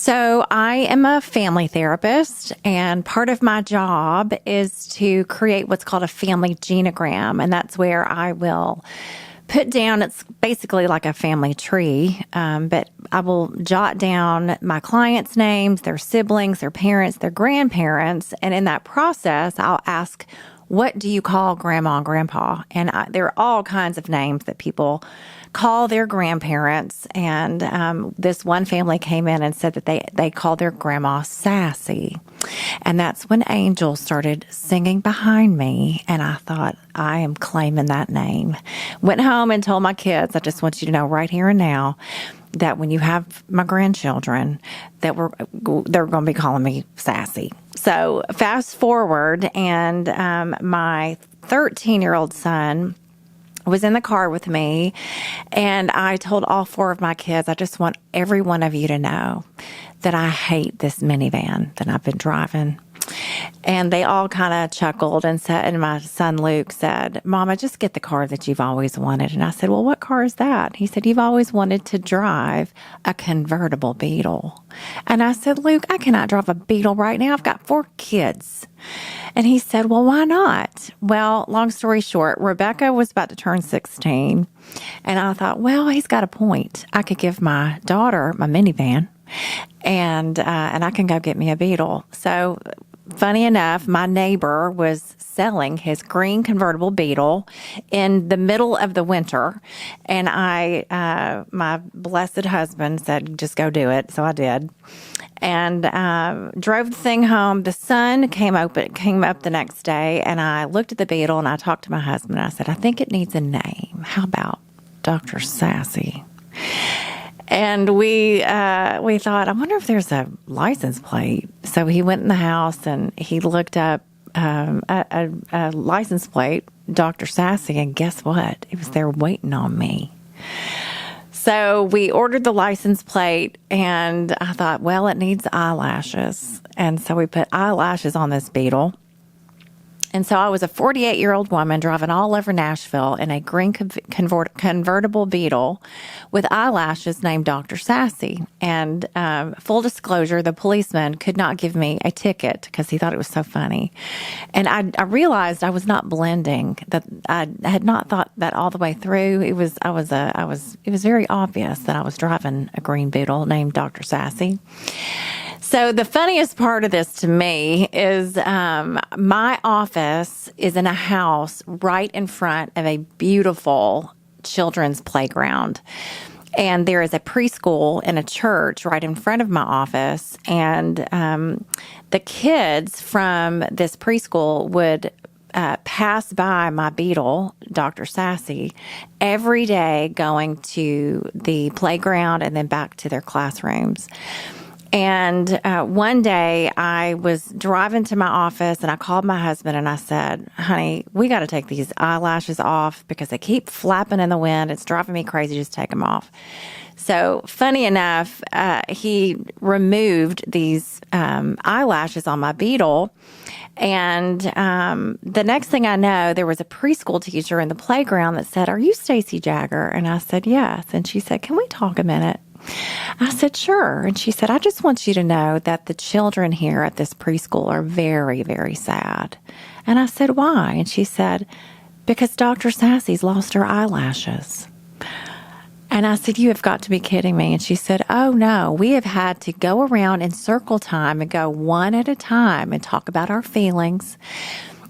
So I am a family therapist, and part of my job is to create what's called a family genogram, and that's where I will put down, it's basically like a family tree, but I will jot down my clients' names, their siblings, their parents, their grandparents, and in that process, I'll ask, what do you call grandma and grandpa? And there are all kinds of names that people call their grandparents. And this one family came in and said that they called their grandma Sassy. And that's when Angel started singing behind me. And I thought, I am claiming that name. Went home and told my kids, I just want you to know right here and now that when you have my grandchildren, that they're going to be calling me Sassy. So fast forward, and my 13-year-old son was in the car with me, and I told all four of my kids, I just want every one of you to know that I hate this minivan that I've been driving. And they all kind of chuckled and said, and my son Luke said, Mama, just get the car that you've always wanted. And I said, well, what car is that? He said, you've always wanted to drive a convertible Beetle. And I said, Luke, I cannot drive a Beetle right now. I've got 4 kids. And he said, well, why not? Well, long story short, Rebecca was about to turn 16. And I thought, well, he's got a point. I could give my daughter my minivan, and I can go get me a Beetle. So funny enough, my neighbor was selling his green convertible Beetle in the middle of the winter. And my blessed husband said, just go do it. So I did. And drove the thing home. The sun came up the next day, and I looked at the Beetle and I talked to my husband and I said, I think it needs a name. How about Dr. Sassy? And we thought, I wonder if there's a license plate. So he went in the house and he looked up a license plate, Dr. Sassy, and guess what? It was there waiting on me. So we ordered the license plate, and I thought, well, it needs eyelashes. And so we put eyelashes on this Beetle. And so I was a 48-year-old woman driving all over Nashville in a green convertible Beetle with eyelashes named Dr. Sassy. And full disclosure, the policeman could not give me a ticket because he thought it was so funny. And I realized I was not blending, that I had not thought that all the way through. It was very obvious that I was driving a green Beetle named Dr. Sassy. So the funniest part of this to me is my office is in a house right in front of a beautiful children's playground. And there is a preschool and a church right in front of my office. And the kids from this preschool would pass by my Beetle, Dr. Sassy, every day going to the playground and then back to their classrooms. And one day I was driving to my office and I called my husband and I said, honey, we got to take these eyelashes off because they keep flapping in the wind. It's driving me crazy. Just take them off. So funny enough, he removed these eyelashes on my Beetle. And the next thing I know, there was a preschool teacher in the playground that said, are you Stacy Jagger? And I said, yes. And she said, can we talk a minute? I said, sure. And she said, I just want you to know that the children here at this preschool are very, very sad. And I said, why? And she said, because Dr. Sassy's lost her eyelashes. And I said, you have got to be kidding me. And she said, oh, no, we have had to go around in circle time and go one at a time and talk about our feelings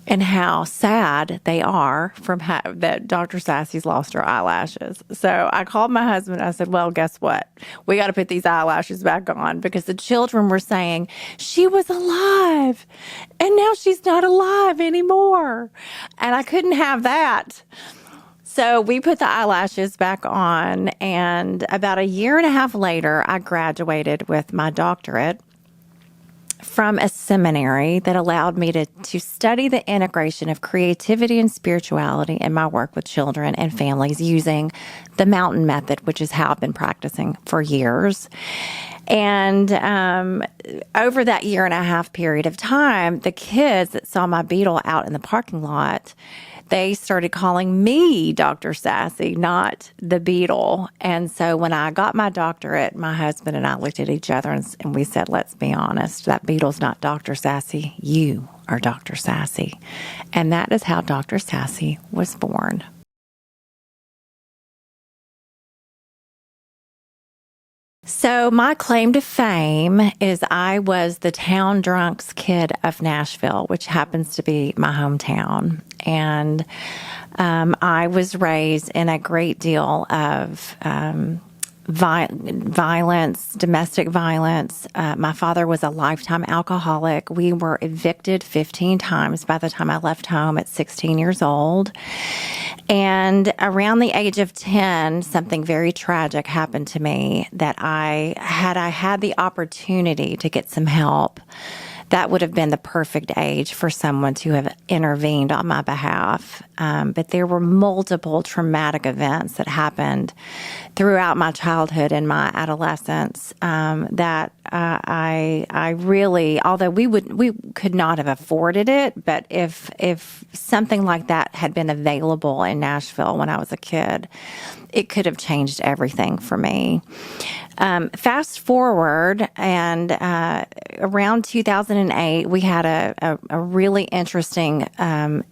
and how sad they are from that Dr. Sassy's lost her eyelashes. So I called my husband. I said, well, guess what? We got to put these eyelashes back on because the children were saying she was alive and now she's not alive anymore. And I couldn't have that. So we put the eyelashes back on, and about a year and a half later, I graduated with my doctorate from a seminary that allowed me to study the integration of creativity and spirituality in my work with children and families using the mountain method, which is how I've been practicing for years. And over that 1.5 year period of time, the kids that saw my beetle out in the parking lot, they started calling me Dr. Sassy, not the beetle. And so when I got my doctorate, my husband and I looked at each other and we said, let's be honest, that beetle's not Dr. Sassy. You are Dr. Sassy. And that is how Dr. Sassy was born. So my claim to fame is I was the town drunks kid of Nashville, which happens to be my hometown. And I was raised in a great deal of violence, domestic violence. My father was a lifetime alcoholic. We were evicted 15 times by the time I left home at 16 years old. And around the age of 10, something very tragic happened to me that I had the opportunity to get some help, that would have been the perfect age for someone to have intervened on my behalf. But there were multiple traumatic events that happened throughout my childhood and my adolescence that I really, although we could not have afforded it, but if something like that had been available in Nashville when I was a kid, it could have changed everything for me. Fast forward, and around 2008, we had a really interesting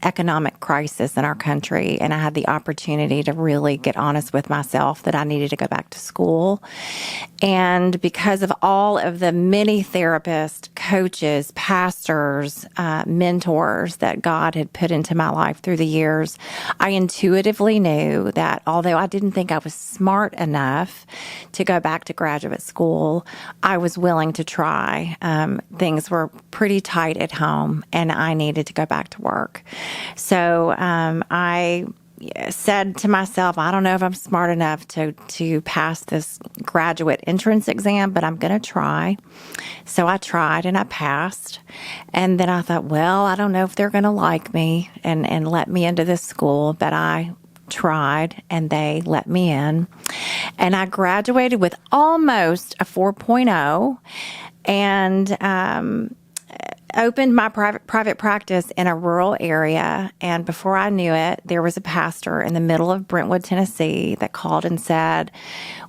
economic crisis in our country, and I had the opportunity to really get honest with myself that I needed to go back to school. And because of all of the many therapists, coaches, pastors, mentors that God had put into my life through the years, I intuitively knew that although I didn't think I was smart enough to go back to graduate school, I was willing to try. Things were pretty tight at home, and I needed to go back to work. So I said to myself, I don't know if I'm smart enough to pass this graduate entrance exam, but I'm going to try. So I tried and I passed. And then I thought, well, I don't know if they're going to like me and let me into this school, but I tried and they let me in. And I graduated with almost a 4.0 and opened my private practice in a rural area. And before I knew it, there was a pastor in the middle of Brentwood, Tennessee, that called and said,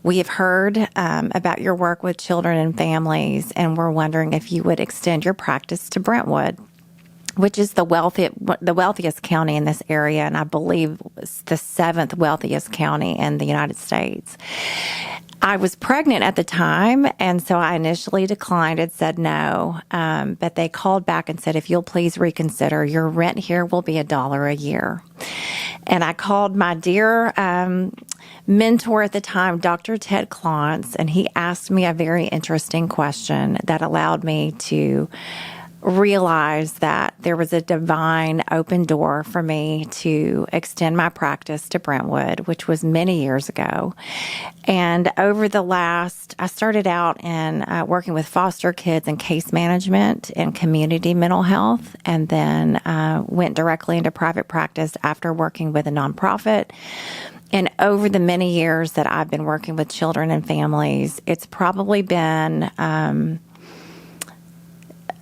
we have heard about your work with children and families, and we're wondering if you would extend your practice to Brentwood, which is the wealthiest county in this area, and I believe it's the 7th wealthiest county in the United States. I was pregnant at the time, and so I initially declined and said no. But they called back and said, if you'll please reconsider, your rent here will be $1 a year. And I called my dear mentor at the time, Dr. Ted Klontz, and he asked me a very interesting question that allowed me to realized that there was a divine open door for me to extend my practice to Brentwood, which was many years ago. And over the last, I started out in working with foster kids and case management and community mental health, and then went directly into private practice after working with a nonprofit. And over the many years that I've been working with children and families, it's probably been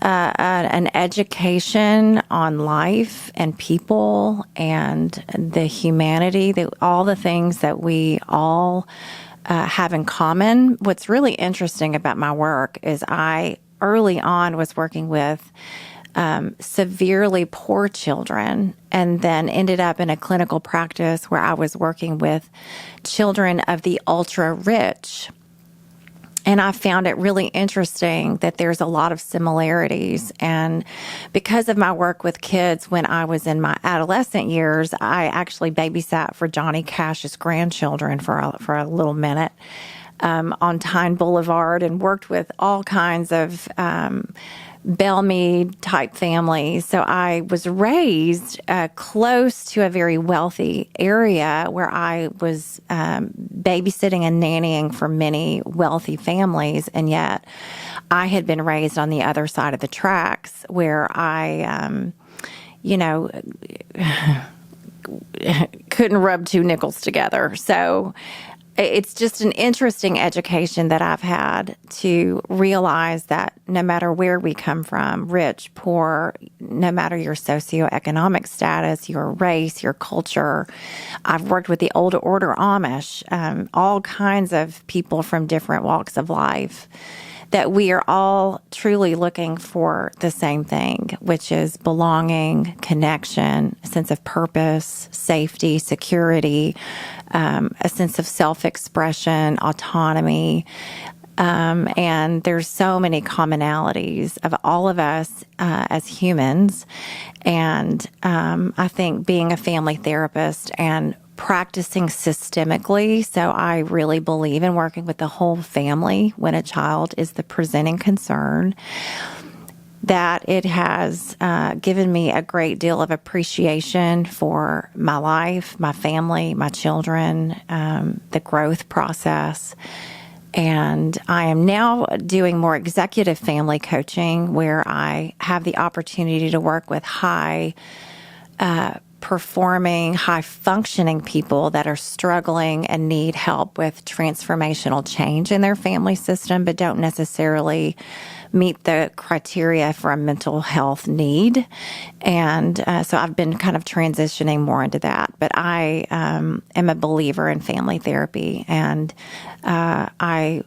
an education on life and people and the humanity, all the things that we all have in common. What's really interesting about my work is I early on was working with severely poor children, and then ended up in a clinical practice where I was working with children of the ultra rich. And I found it really interesting that there's a lot of similarities. And because of my work with kids when I was in my adolescent years, I actually babysat for Johnny Cash's grandchildren for a little minute on Tyne Boulevard, and worked with all kinds of Bellmead type families. So I was raised close to a very wealthy area where I was babysitting and nannying for many wealthy families. And yet I had been raised on the other side of the tracks where I, you know, couldn't rub two nickels together. So it's just an interesting education that I've had to realize that no matter where we come from, rich, poor, no matter your socioeconomic status, your race, your culture, I've worked with the Old Order Amish, all kinds of people from different walks of life, that we are all truly looking for the same thing, which is belonging, connection, a sense of purpose, safety, security, a sense of self-expression, autonomy. And there's so many commonalities of all of us as humans. And I think being a family therapist and practicing systemically, so I really believe in working with the whole family when a child is the presenting concern, that it has given me a great deal of appreciation for my life, my family, my children, the growth process. And I am now doing more executive family coaching where I have the opportunity to work with high performing, high functioning people that are struggling and need help with transformational change in their family system, but don't necessarily meet the criteria for a mental health need. And so I've been kind of transitioning more into that. But I am a believer in family therapy. And I,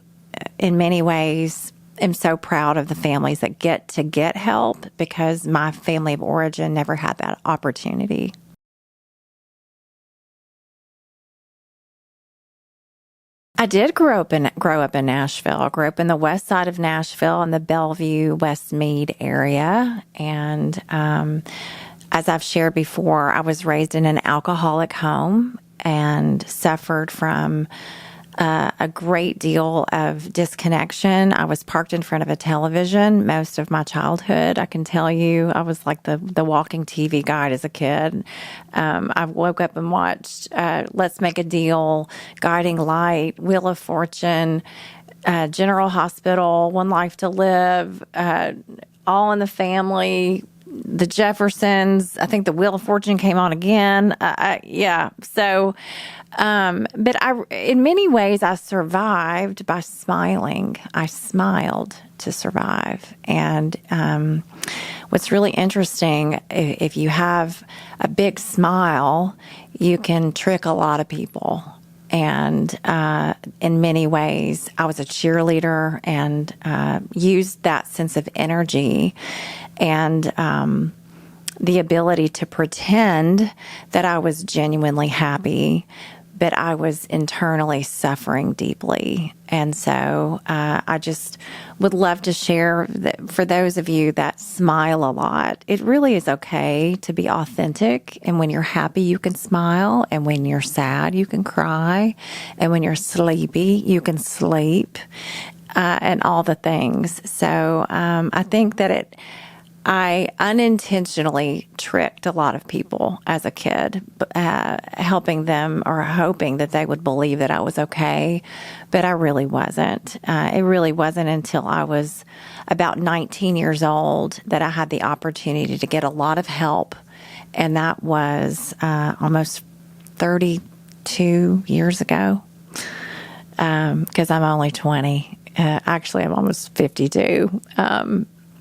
in many ways, am so proud of the families that get help because my family of origin never had that opportunity. I did grow up in Nashville. I grew up in the west side of Nashville in the Bellevue, Westmead area. And as I've shared before, I was raised in an alcoholic home and suffered from a great deal of disconnection. I was parked in front of a television most of my childhood. I can tell you, I was like the walking TV guide as a kid. I woke up and watched Let's Make a Deal, Guiding Light, Wheel of Fortune, General Hospital, One Life to Live, All in the Family, the Jeffersons. I think the Wheel of Fortune came on again. Yeah. So, but in many ways, I survived by smiling. I smiled to survive. And what's really interesting, if you have a big smile, you can trick a lot of people. And in many ways, I was a cheerleader and used that sense of energy and the ability to pretend that I was genuinely happy, but I was internally suffering deeply. And so I just would love to share that for those of you that smile a lot, it really is okay to be authentic. And when you're happy, you can smile. And when you're sad, you can cry. And when you're sleepy, you can sleep, and all the things. So I think that I unintentionally tricked a lot of people as a kid, helping them or hoping that they would believe that I was okay, but I really wasn't. It really wasn't until I was about 19 years old that I had the opportunity to get a lot of help, and that was almost 32 years ago, because I'm only 20. Actually, I'm almost 52.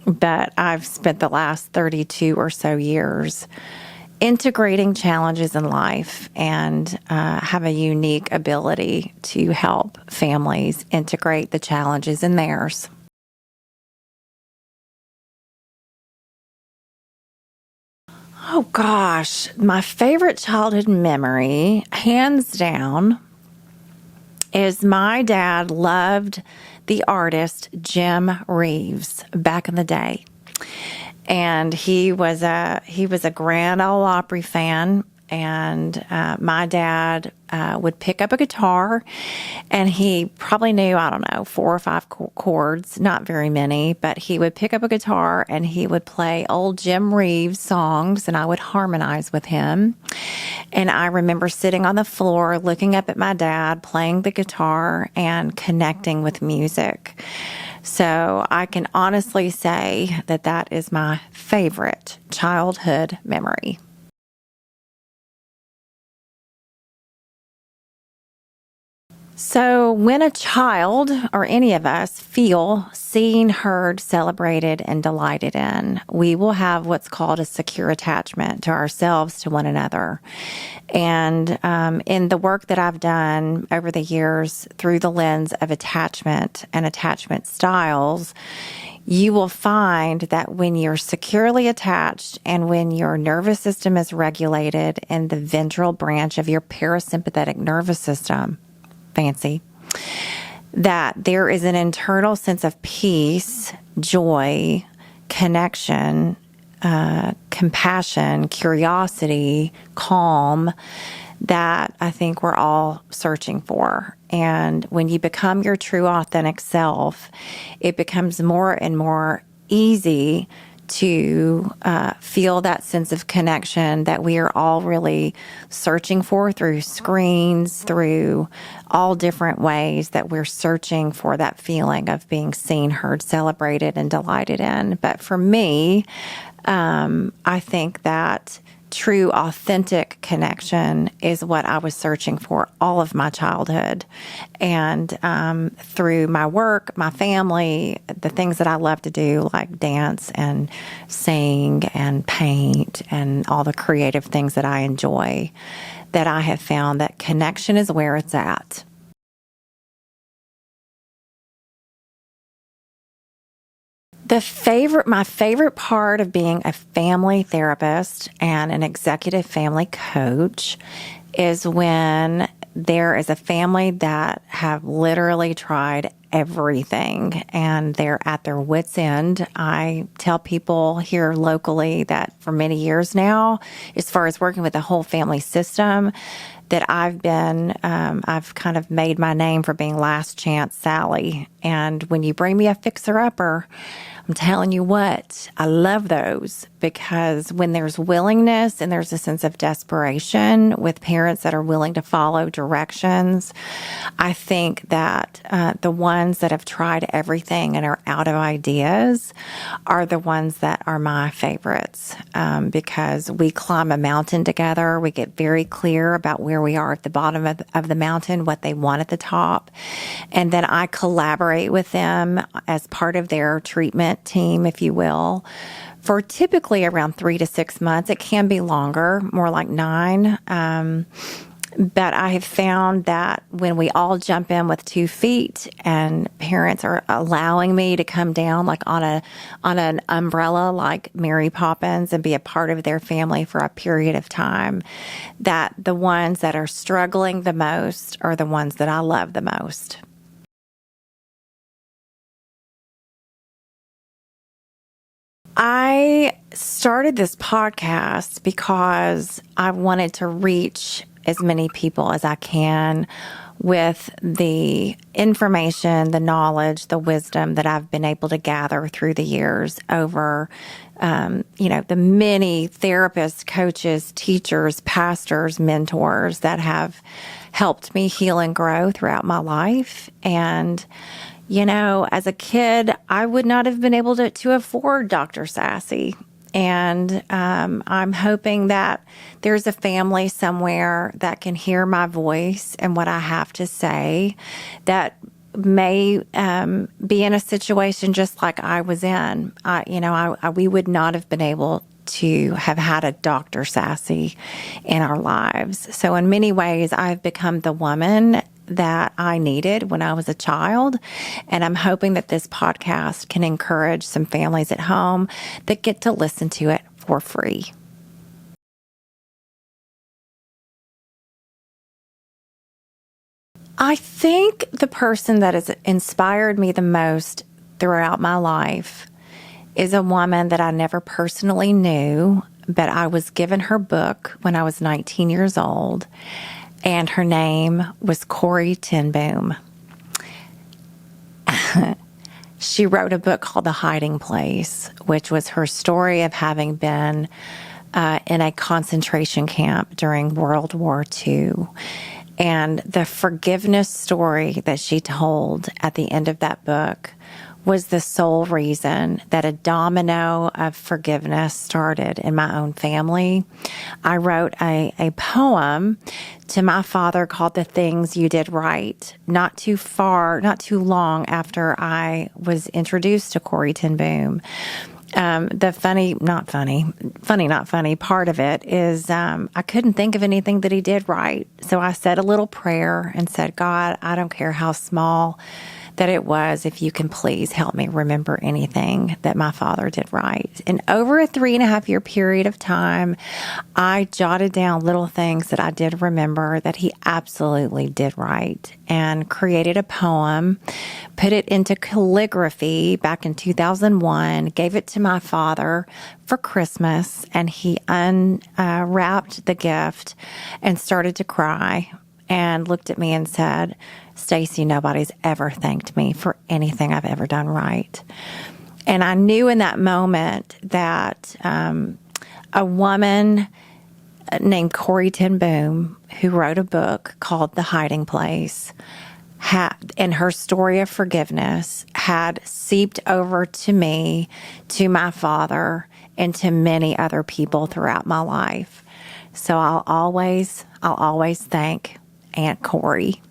But I've spent the last 32 or so years integrating challenges in life and have a unique ability to help families integrate the challenges in theirs. Oh gosh, my favorite childhood memory, hands down, is my dad loved the artist Jim Reeves back in the day. And he was a Grand Ole Opry fan. And my dad would pick up a guitar, and he probably knew, I don't know, 4 or 5 chords, not very many, but he would pick up a guitar and he would play old Jim Reeves songs, and I would harmonize with him. And I remember sitting on the floor looking up at my dad playing the guitar and connecting with music. So I can honestly say that that is my favorite childhood memory. So, when a child or any of us feel seen, heard, celebrated, and delighted in, we will have what's called a secure attachment to ourselves, to one another. And in the work that I've done over the years through the lens of attachment and attachment styles, you will find that when you're securely attached and when your nervous system is regulated in the ventral branch of your parasympathetic nervous system, fancy, that there is an internal sense of peace, joy, connection, compassion, curiosity, calm that I think we're all searching for. And when you become your true, authentic self, it becomes more and more easy to feel that sense of connection that we are all really searching for through screens, through all different ways that we're searching for that feeling of being seen, heard, celebrated, and delighted in. But for me, I think that true, authentic connection is what I was searching for all of my childhood. And through my work, my family, the things that I love to do, like dance and sing and paint and all the creative things that I enjoy, that I have found that connection is where it's at. My favorite part of being a family therapist and an executive family coach is when there is a family that have literally tried everything and they're at their wits' end. I tell people here locally that for many years now, as far as working with the whole family system, that I've kind of made my name for being Last Chance Sally. And when you bring me a fixer-upper, I'm telling you what, I love those, because when there's willingness and there's a sense of desperation with parents that are willing to follow directions, I think that the ones that have tried everything and are out of ideas are the ones that are my favorites, because we climb a mountain together. We get very clear about where we are at the bottom of the mountain, what they want at the top. And then I collaborate with them as part of their treatment team, if you will, for typically around 3 to 6 months. It can be longer, more like 9. But I have found that when we all jump in with 2 feet and parents are allowing me to come down like on an umbrella like Mary Poppins and be a part of their family for a period of time, that the ones that are struggling the most are the ones that I love the most. I started this podcast because I wanted to reach as many people as I can with the information, the knowledge, the wisdom that I've been able to gather through the years over, the many therapists, coaches, teachers, pastors, mentors that have helped me heal and grow throughout my life. And as a kid, I would not have been able to afford Dr. Sassy. And I'm hoping that there's a family somewhere that can hear my voice and what I have to say that may be in a situation just like I was in. We would not have been able to have had a Dr. Sassy in our lives. So in many ways, I've become the woman that I needed when I was a child. And I'm hoping that this podcast can encourage some families at home that get to listen to it for free. I think the person that has inspired me the most throughout my life is a woman that I never personally knew, but I was given her book when I was 19 years old. And her name was Corrie ten Boom. She wrote a book called The Hiding Place, which was her story of having been in a concentration camp during World War II. And the forgiveness story that she told at the end of that book was the sole reason that a domino of forgiveness started in my own family. I wrote a poem to my father called The Things You Did Right, not too long after I was introduced to Corrie ten Boom. The not funny part of it is I couldn't think of anything that he did right. So I said a little prayer and said, God, I don't care how small that it was, if you can please help me remember anything that my father did right. And over a 3.5-year period of time, I jotted down little things that I did remember that he absolutely did right, and created a poem, put it into calligraphy back in 2001, gave it to my father for Christmas, and he unwrapped the gift and started to cry and looked at me and said, Stacy, nobody's ever thanked me for anything I've ever done right. And I knew in that moment that a woman named Corrie ten Boom, who wrote a book called The Hiding Place, and her story of forgiveness had seeped over to me, to my father, and to many other people throughout my life. So I'll always thank Aunt Corrie.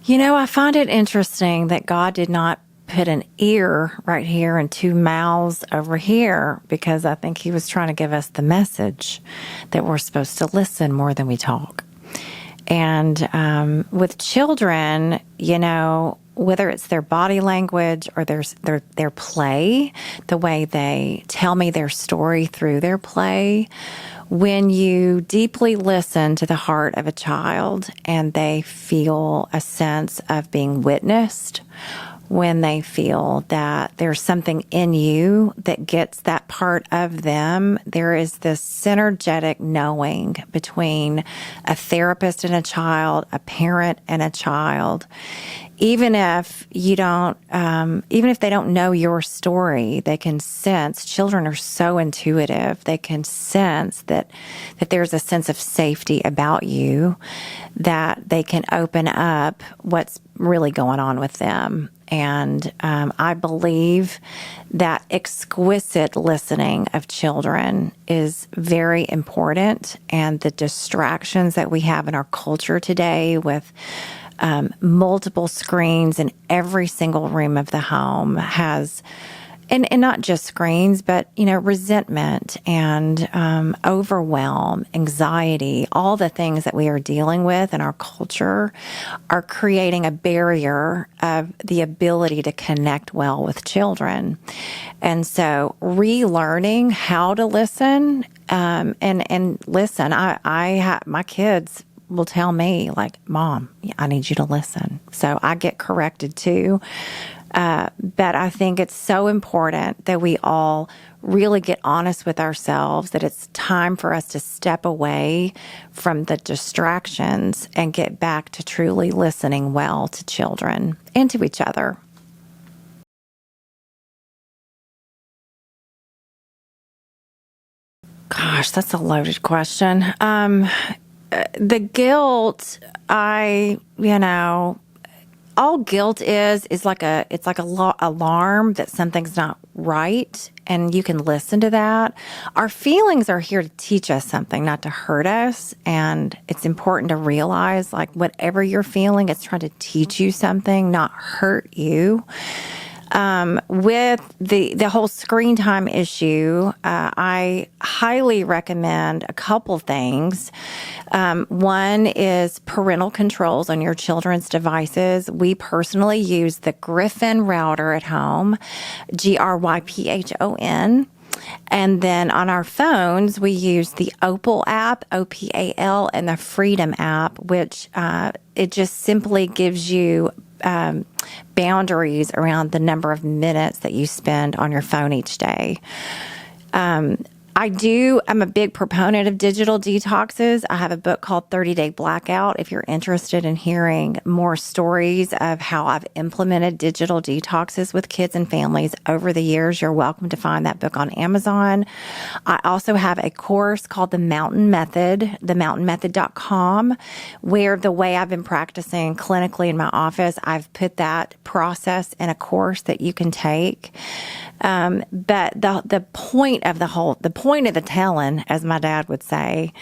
You know, I find it interesting that God did not put an ear right here and 2 mouths over here, because I think he was trying to give us the message that we're supposed to listen more than we talk. And with children, you know, whether it's their body language or their play, the way they tell me their story through their play, when you deeply listen to the heart of a child and they feel a sense of being witnessed, when they feel that there's something in you that gets that part of them, there is this synergetic knowing between a therapist and a child, a parent and a child. Even if you don't, even if they don't know your story, they can sense. Children are so intuitive; they can sense that there's a sense of safety about you, that they can open up what's really going on with them. And I believe that exquisite listening of children is very important, and the distractions that we have in our culture today with multiple screens in every single room of the home has, and not just screens, but, you know, resentment and overwhelm, anxiety, all the things that we are dealing with in our culture are creating a barrier of the ability to connect well with children. And so relearning how to listen, and listen, I have my kids will tell me, like, Mom, I need you to listen. So I get corrected too. But I think it's so important that we all really get honest with ourselves, that it's time for us to step away from the distractions and get back to truly listening well to children and to each other. Gosh, that's a loaded question. The guilt, all guilt is like it's like alarm that something's not right, and you can listen to that. Our feelings are here to teach us something, not to hurt us, and it's important to realize, like, whatever you're feeling, it's trying to teach you something, not hurt you. With the whole screen time issue, I highly recommend a couple things. One is parental controls on your children's devices. We personally use the Griffin router at home, Gryphon. And then on our phones, we use the Opal app, OPAL, and the Freedom app, which it just simply gives you boundaries around the number of minutes that you spend on your phone each day. I'm a big proponent of digital detoxes. I have a book called 30-Day Blackout. If you're interested in hearing more stories of how I've implemented digital detoxes with kids and families over the years, you're welcome to find that book on Amazon. I also have a course called The Mountain Method, themountainmethod.com, where the way I've been practicing clinically in my office, I've put that process in a course that you can take. But the point of the point of the telling, as my dad would say,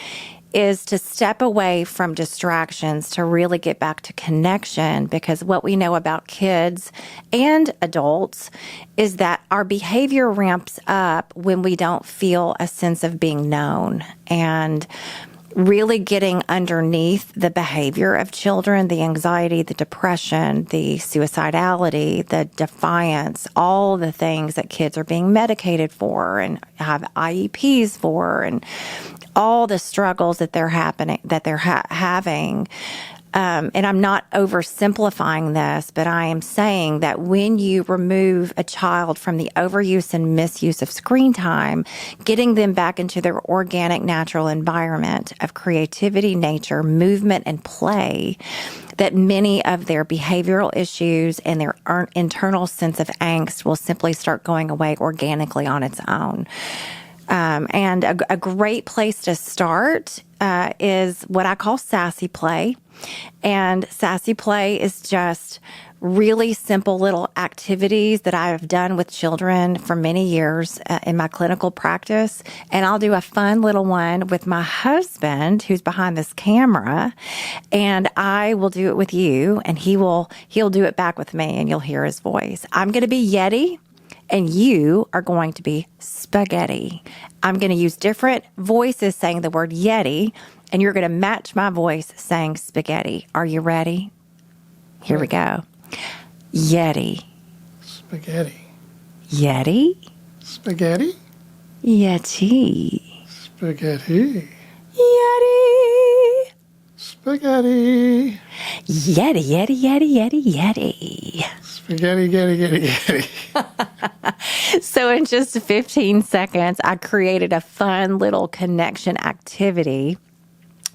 is to step away from distractions to really get back to connection, because what we know about kids and adults is that our behavior ramps up when we don't feel a sense of being known. And really getting underneath the behavior of children, the anxiety, the depression, the suicidality, the defiance, all the things that kids are being medicated for and have IEPs for, and all the struggles that they're having. And I'm not oversimplifying this, but I am saying that when you remove a child from the overuse and misuse of screen time, getting them back into their organic, natural environment of creativity, nature, movement, and play, that many of their behavioral issues and their internal sense of angst will simply start going away organically on its own. And a great place to start is what I call Sassy play. And Sassy play is just really simple little activities that I have done with children for many years in my clinical practice. And I'll do a fun little one with my husband, who's behind this camera, and I will do it with you, and he'll do it back with me, and you'll hear his voice. I'm going to be Yeti, and you are going to be spaghetti. I'm going to use different voices saying the word Yeti, and you're going to match my voice saying spaghetti. Are you ready? Here we go. Yeti. Spaghetti. Yeti. Spaghetti. Yeti. Spaghetti. Yeti. Spaghetti. Yeti, yeti, yeti, yeti, yeti. Spaghetti, getty, getty, getty. So in just 15 seconds, I created a fun little connection activity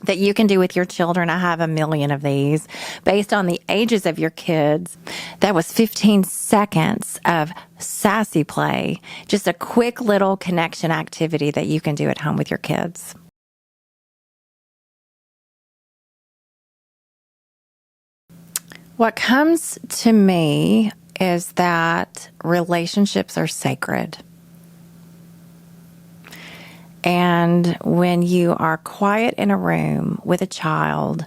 that you can do with your children. I have a million of these based on the ages of your kids. That was 15 seconds of Sassy play, just a quick little connection activity that you can do at home with your kids. What comes to me is that relationships are sacred. And when you are quiet in a room with a child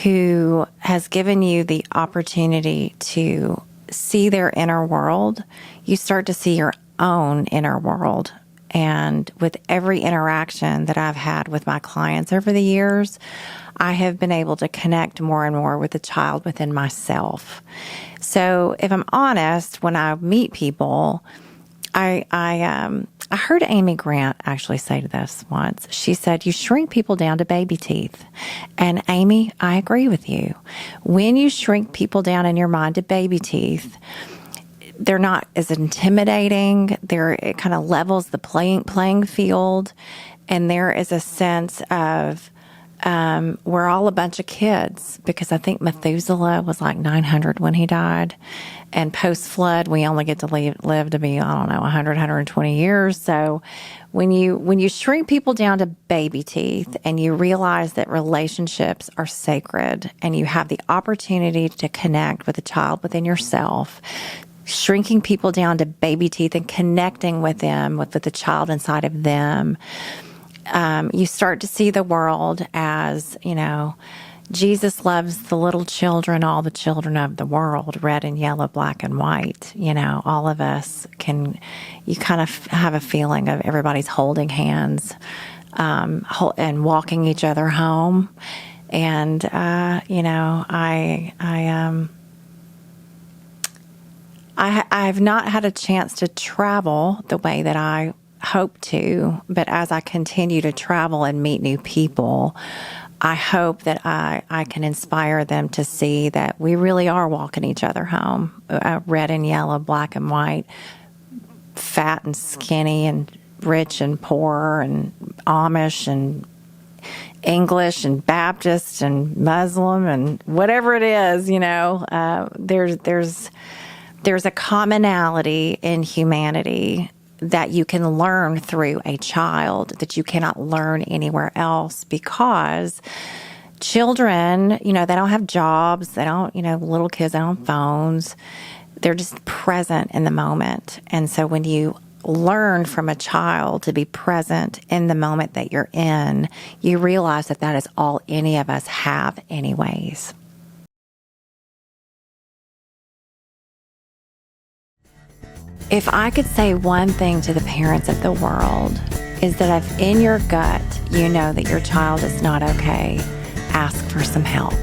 who has given you the opportunity to see their inner world, you start to see your own inner world. And with every interaction that I've had with my clients over the years, I have been able to connect more and more with the child within myself. So if I'm honest, when I meet people, I heard Amy Grant actually say to this once. She said, you shrink people down to baby teeth. And Amy, I agree with you. When you shrink people down in your mind to baby teeth, they're not as intimidating. It kind of levels the playing field. And there is a sense of, we're all a bunch of kids, because I think Methuselah was like 900 when he died. And post-flood, we only get to live to be, 100, 120 years. So when you shrink people down to baby teeth and you realize that relationships are sacred and you have the opportunity to connect with a child within yourself, shrinking people down to baby teeth and connecting with them, with the child inside of them, you start to see the world as, Jesus loves the little children, all the children of the world, red and yellow, black and white. All of us you kind of have a feeling of everybody's holding hands and walking each other home. And, I've not had a chance to travel the way that I hope to, but as I continue to travel and meet new people, I hope that I can inspire them to see that we really are walking each other home, red and yellow, black and white, fat and skinny and rich and poor and Amish and English and Baptist and Muslim and whatever it is, there's a commonality in humanity that you can learn through a child that you cannot learn anywhere else, because children, they don't have jobs. They don't, little kids, they don't have phones. They're just present in the moment. And so when you learn from a child to be present in the moment that you're in, you realize that that is all any of us have anyways. If I could say one thing to the parents of the world, is that if in your gut you know that your child is not okay, ask for some help.